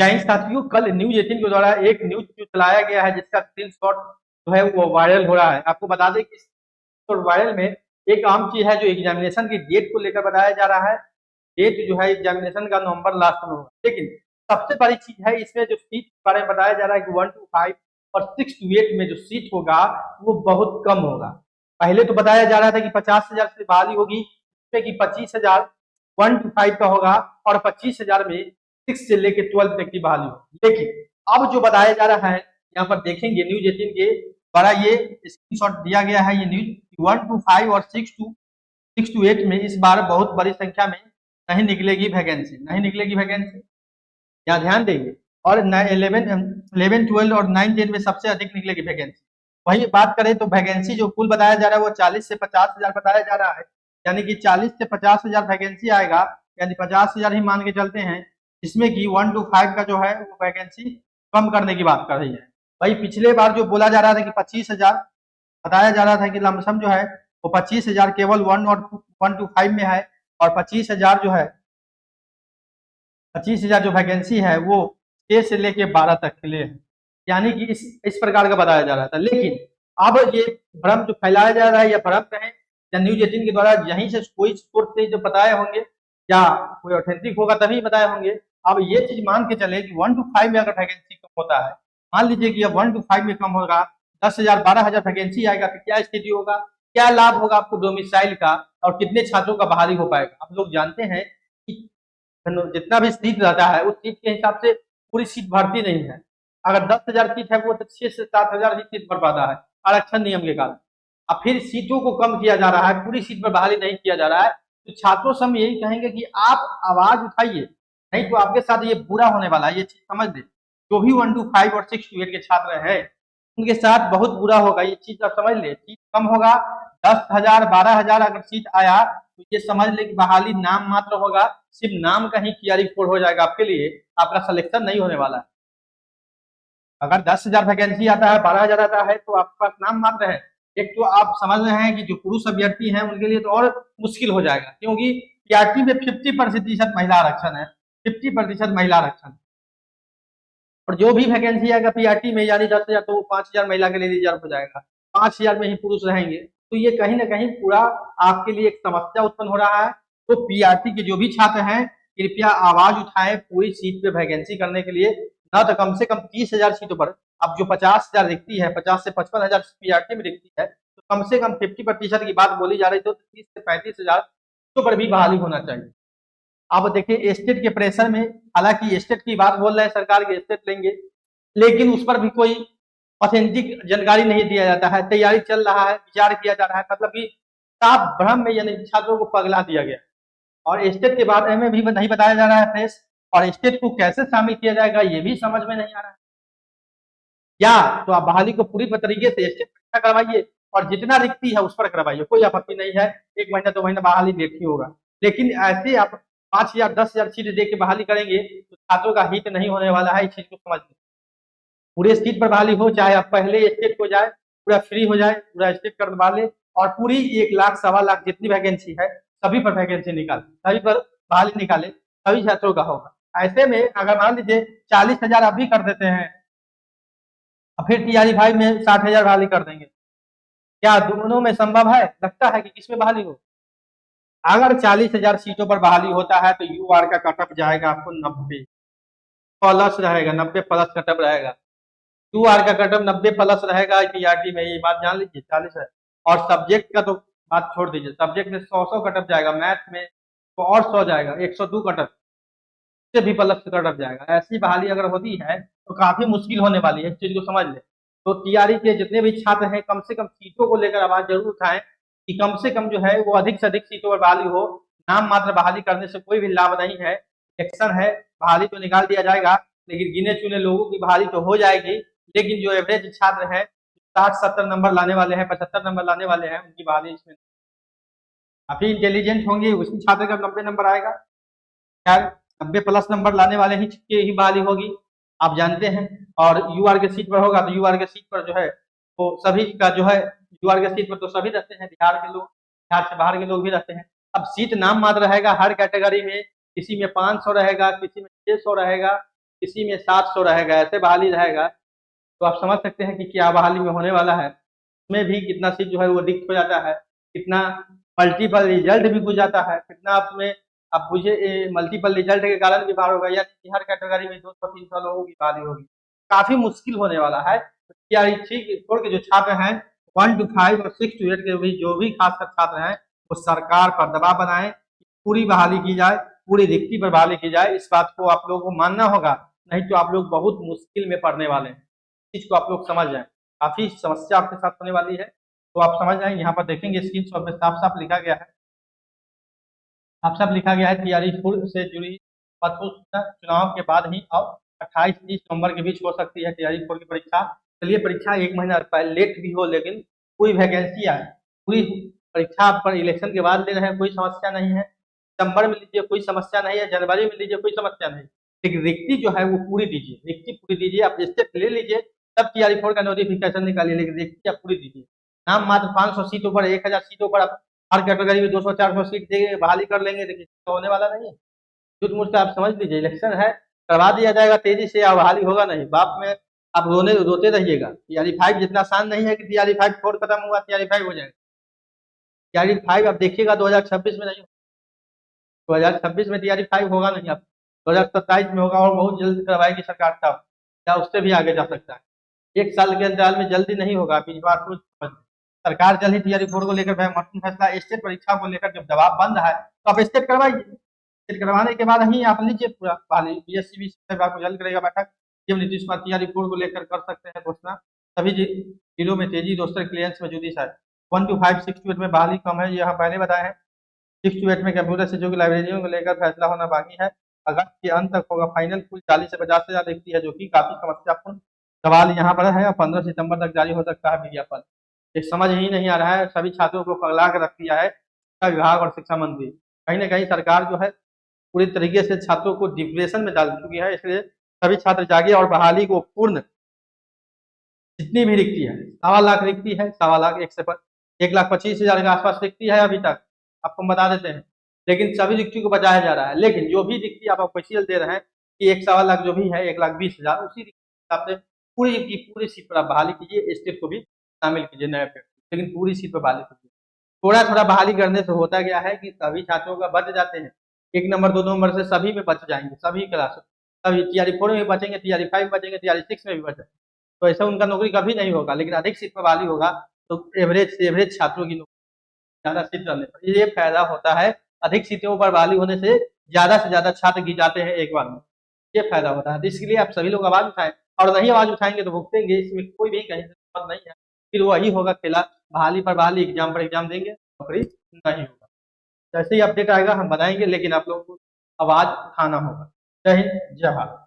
क्या इन साथियों, कल न्यूज 18 के द्वारा एक न्यूज जो चलाया गया है जिसका स्क्रीनशॉट जो है वो वायरल हो रहा है। आपको बता दें कि इस वायरल में एक आम चीज है जो एग्जामिनेशन की डेट को लेकर बताया जा रहा है। डेट जो है एग्जामिनेशन का नवंबर लास्ट में होगा, लेकिन सबसे बड़ी चीज है इसमें जो सीट के बारे में बताया जा रहा है कि 1 to 5 और 6 to 8 में जो सीट होगा वो बहुत कम होगा। पहले तो बताया जा रहा था कि 50,000 से बहाली होगी, इसमें कि 25,000 1 to 5 का होगा और 25,000 में 6 से लेकर 12 तक की बहाली होगी। लेकिन अब जो बताया जा रहा है, यहाँ पर देखेंगे न्यूज 18 के द्वारा ये स्क्रीनशॉट दिया गया है। ये न्यूज 1 to 5 और 6 to 8 में इस बार बहुत बड़ी संख्या में नहीं निकलेगी वैकेंसी, नहीं निकलेगी वैकेंसी, यहाँ ध्यान देंगे। और 11, 12 और 9, 10 में सबसे अधिक निकलेगी वैकेंसी। वही बात करें तो वैकेंसी जो कुल बताया जा रहा है वो 40 से 50,000 बताया जा रहा है, यानी कि 40 से 50,000 वैकेंसी आएगा, यानी 50,000 ही मान के चलते हैं। इसमें कि 1 to 5 का जो है वो वैकेंसी कम करने की बात कर रही है। भाई पिछले बार जो बोला जा रहा था कि 25,000 बताया जा रहा था कि लमसम जो है वो 25,000 केवल 1 to 5 में है, और 25,000 जो है 25,000 जो वैकेंसी है वो 6 से लेके 12 तक के लिए है, यानी कि इस प्रकार का बताया जा रहा था। लेकिन अब ये भ्रम जो फैलाया जा रहा है या भ्रम कहें या न्यूज 18 के द्वारा यहीं से कोई सोर्स से जो बताए होंगे या कोई ऑथेंटिक होगा तभी बताए होंगे। अब ये चीज मान के चले कि 1 to 5 में अगर वैकेंसी कम होता है, मान लीजिए कि अब 1 to 5 में कम होगा, 10,000 12,000 वैकेंसी आएगा, तो क्या स्थिति होगा, क्या लाभ होगा आपको डोमिसाइल का, और कितने छात्रों का बहाली हो पाएगा। आप लोग जानते हैं कि जितना भी सीट रहता है उस सीट के हिसाब से पूरी सीट भरती नहीं है। अगर 10,000 सीट है वो तो 6 से 7,000 ही सीट भर पाता है आरक्षण नियम के कारण। अब फिर सीटों को कम किया जा रहा है, पूरी सीट पर बहाली नहीं किया जा रहा है, तो छात्रों से हम यही कहेंगे कि आप आवाज उठाइए, नहीं तो आपके साथ ये बुरा होने वाला है, ये चीज समझ ले। जो भी 1 to 5 और 6 to 8 के छात्र हैं उनके साथ बहुत बुरा होगा, ये चीज आप समझ ले। सीट कम होगा, 10,000 12,000 अगर सीट आया तो ये समझ ले कि बहाली नाम मात्र होगा, सिर्फ नाम का ही क्लियर कोड हो जाएगा आपके लिए, आपका सिलेक्शन नहीं होने वाला है। अगर 10,000 वैकेंसी आता है, 12,000 आता है तो आपके पास नाम मात्र है। एक तो आप समझ रहे हैं कि जो पुरुष अभ्यर्थी हैं उनके लिए तो और मुश्किल हो जाएगा, क्योंकि पीआरटी में 50% महिला आरक्षण है, 50% महिला आरक्षण। और जो भी वैकेंसी आएगा पीआरटी में यानी 10,000 तो 5,000 महिला के लिए रिजर्व हो जाएगा, 5,000 में ही पुरुष रहेंगे। तो ये कहीं ना कहीं पूरा आपके लिए एक समस्या उत्पन्न हो रहा है। तो पीआरटी के जो भी छात्र हैं कृपया आवाज उठाएं पूरी सीट पे वैकेंसी करने के लिए, ना तो कम से कम 30,000 सीटों पर। अब जो 50,000 रिक्ति है, 50 से 55,000 पीआरटी में रिक्ति है, तो कम से कम 50% की बात बोली जा रही, तो 30 से 35,000 सीटों पर भी बहाली होना चाहिए। अब देखिए स्टेट के प्रेशर में, हालांकि स्टेट की बात बोल रहे हैं सरकार के स्टेट लेंगे, लेकिन उस पर भी कोई ऑथेंटिक जानकारी नहीं दिया जाता है। तैयारी चल रहा है, विचार किया जा रहा है, मतलब कि साफ भ्रम में यानी छात्रों को पगला दिया गया। और स्टेट के बारे में भी नहीं बताया जा रहा है फ्रेश, और स्टेट को कैसे शामिल किया जाएगा ये भी समझ में नहीं आ रहा है। या तो आप बहाली को पूरी तरीके से स्टेट परीक्षा करवाइए और जितना रिक्ति है उस पर करवाइए, कोई आपत्ति नहीं है, 1 महीना 2 महीना बहाली लेट ही होगा। लेकिन ऐसे आप 5,000 10,000 सीट दे के बहाली करेंगे तो छात्रों का हित नहीं होने वाला है, इस चीज को समझ लें। पूरे सीट पर बहाली हो, चाहे आप पहले स्टेट को जाए, पूरा फ्री हो जाए, पूरा स्टेट करवा ले, और पूरी 1 लाख 1.25 लाख जितनी वैकेंसी है सभी पर वैकेंसी निकाले, सभी पर बहाली निकाले, सभी छात्रों का होगा। ऐसे में अगर मान लीजिए 40,000 अभी कर देते हैं, फिर टीआरई 5 में 60,000 बहाली कर देंगे, क्या दोनों में संभव है? लगता है कि किसमें बहाली हो? अगर 40,000 सीटों पर बहाली होता है तो यूआर का कटअप जाएगा आपको 90 प्लस रहेगा, 90 प्लस कटअप रहेगा। यूआर का कटअप 90 प्लस रहेगा टीआरटी में, ये बात जान लीजिए 40 है। और सब्जेक्ट का तो बात छोड़ दीजिए, सब्जेक्ट में 100 कटअप जाएगा, मैथ में तो और 100 जाएगा, 102 कटअप से भी प्लस कटअप जाएगा। ऐसी बहाली अगर होती है तो काफी मुश्किल होने वाली है, इस चीज को समझ ले। तो टीआरई के जितने भी छात्र हैं कम से कम सीटों को लेकर आवाज जरूर उठाएं कि कम से कम जो है वो अधिक से अधिक सीटों पर बहाली हो। नाम मात्र बहाली करने से कोई भी लाभ नहीं है, इलेक्शन है, बहाली तो निकाल दिया जाएगा, लेकिन गिने चुने लोगों की बहाली तो हो जाएगी। लेकिन जो एवरेज छात्र है 60-70 नंबर लाने वाले हैं, 75 नंबर लाने वाले हैं, उनकी बहाली इसमें काफी इंटेलिजेंट होंगे उसी छात्र का 90 नंबर आएगा। खैर 90 प्लस नंबर लाने वाले ही की ही बहाली होगी, आप जानते हैं। और यूआर के सीट पर होगा तो यूआर के सीट पर जो है वो सभी का जो है, यूआर के सीट पर तो सभी रहते हैं, बिहार के लोग, बिहार से बाहर के लोग भी रहते हैं। अब सीट नाम मात्र रहेगा हर कैटेगरी में, किसी में 500 रहेगा, किसी में 600 रहेगा, किसी में 700 रहेगा, ऐसे बहाली रहेगा, तो आप समझ सकते हैं कि क्या बहाली में होने वाला है। उसमें भी कितना सीट जो है वो रिक्त हो जाता है, कितना मल्टीपल रिजल्ट भी हो जाता है, कितना आपने आप मुझे मल्टीपल रिजल्ट के कारण भी बाहर होगा, या हर कैटेगरी में 200-300 लोगों की बहाली होगी। काफी मुश्किल होने वाला है। TRE3 छोड़ के जो छात्र हैं 1 to 5 और 6 to 8 के भी जो भी खासकर छात्र हैं, वो सरकार पर दबाव बनाए, पूरी बहाली की जाए, पूरी रिक्ति पर बहाली की जाए। इस बात को आप लोगों को मानना होगा, नहीं तो आप लोग बहुत मुश्किल में पड़ने वाले हैं। इस चीज को आप लोग समझ जाएं, काफी समस्या आपके साथ होने वाली है, तो आप समझ जाएं। यहाँ पर देखेंगे स्क्रीन शॉट में साफ साफ लिखा गया है, साफ साफ लिखा गया है TRE4 से जुड़ी सूचना चुनाव के बाद ही और 28-30 नवंबर के बीच हो सकती है TRE4 की परीक्षा। चलिए परीक्षा 1 महीना पहले लेट भी हो, लेकिन कोई वैकेंसी आए, पूरी परीक्षा आप पर इलेक्शन के बाद ले रहे हैं, कोई समस्या नहीं है। दिसंबर में लीजिए कोई समस्या नहीं है, जनवरी में लीजिए कोई समस्या नहीं, लेकिन रिक्ति जो है वो पूरी दीजिए, रिक्ति पूरी दीजिए। आप स्टेप ले लीजिए तब TRE4 का नोटिफिकेशन निकालिए, लेकिन रिक्ति आप पूरी दीजिए। नाम मात्र 500 सीटों पर, 1000 सीटों पर आप हर कैटेगरी में 200-400 सीट देंगे, बहाली कर लेंगे, लेकिन तो होने वाला नहीं है। झूठ मूठ का आप समझ लीजिए, इलेक्शन है, करवा दिया जाएगा तेजी से, या बहाली होगा नहीं। बाप में आप रोते रहिएगा। TRE5 जितना आसान नहीं है कि TRE5 फोर खत्म हुआ TRE5 हो जाएगा। TRE5 आप देखिएगा 2026 में नहीं, 2026 में TRE5 होगा नहीं, अब 2027 में होगा, और बहुत जल्द करवाएगी सरकार तब, या उससे भी आगे जा सकता है। 1 साल के अंतराल में जल्दी नहीं होगा। आप इस बात को समझ, सरकार जल्द ही TRE4 को लेकर महत्वपूर्ण फैसला, स्टेट परीक्षा को लेकर जब दबाव बंद है तो आप स्टेट करवाइए। स्टेट करवाने के बाद ही आप लीजिए पूरा बहाली। BSc विभाग को जल्द करेगा बैठक, जब नीतीश कुमार TRE4 को लेकर कर सकते हैं घोषणा। सभी जिलों में तेजी, रोस्टर क्लियरेंस में जुड़ी है। 1 to 5, 6 to 8 में बहाली कम है, ये हम पहले बताए हैं। 6 to 8 में कंप्यूटर से जो कि लाइब्रेरियों को लेकर फैसला होना बाकी है। अगस्त के अंत तक होगा फाइनल। कुल 40 से 50 हजार रिक्ति है, जो कि काफी समस्यापूर्ण सवाल यहाँ पर है। 15 सितंबर तक जारी हो सकता है विज्ञापन। ये समझ ही नहीं आ रहा है, सभी छात्रों को पगला कर रख दिया है शिक्षा विभाग और शिक्षा मंत्री। कहीं ना कहीं सरकार जो है पूरी तरीके से छात्रों को डिप्रेशन में डाल चुकी है, इसलिए सभी छात्र जागे और बहाली को पूर्ण, जितनी भी रिक्ति है, 1.25 लाख रिक्ति है, 1.25 लाख 1,25,000 के आसपास रिक्ति है अभी तक, आपको बता देते हैं। लेकिन सभी रिक्ति को बचाया जा रहा है, लेकिन जो भी रिक्ति आप ऑफिशियल दे रहे हैं कि 1.25 लाख जो भी है, 1,20,000, उसी हिसाब से पूरी की पूरी सीट पर आप बहाली कीजिए, स्टेट को भी शामिल कीजिए नए पे, लेकिन पूरी सीट पर बहाली कीजिए। थोड़ा थोड़ा बहाली करने से होता क्या है कि सभी छात्रों का बच जाते हैं, 1 नंबर 2 नंबर से सभी में बच जाएंगे, सभी क्लास, सभी TRE4 में भी बचेंगे, TRE5 में बचेंगे, TRE6 में भी बचेंगे, तो ऐसा उनका नौकरी कभी नहीं होगा। लेकिन अधिक सीट पर बहाली होगा तो एवरेज से एवरेज छात्रों की नौकरी ज्यादा सीट रहने पर ये फायदा होता है। अधिक सीटों पर बहाली होने से ज्यादा छात्र गिर जाते हैं एक बार में, ये फायदा होता है। तो इसके लिए आप सभी लोग आवाज उठाएं, और नहीं आवाज उठाएंगे तो भुगतेंगे, इसमें कोई भी कहीं से बात नहीं है। फिर वही होगा खेला, बहाली पर बहाली, एग्जाम पर एग्जाम देंगे, नौकरी नहीं होगा। जैसे ही अपडेट आएगा हम बताएंगे, लेकिन आप लोगों को आवाज उठाना होगा। जय हिंद, जय भारत।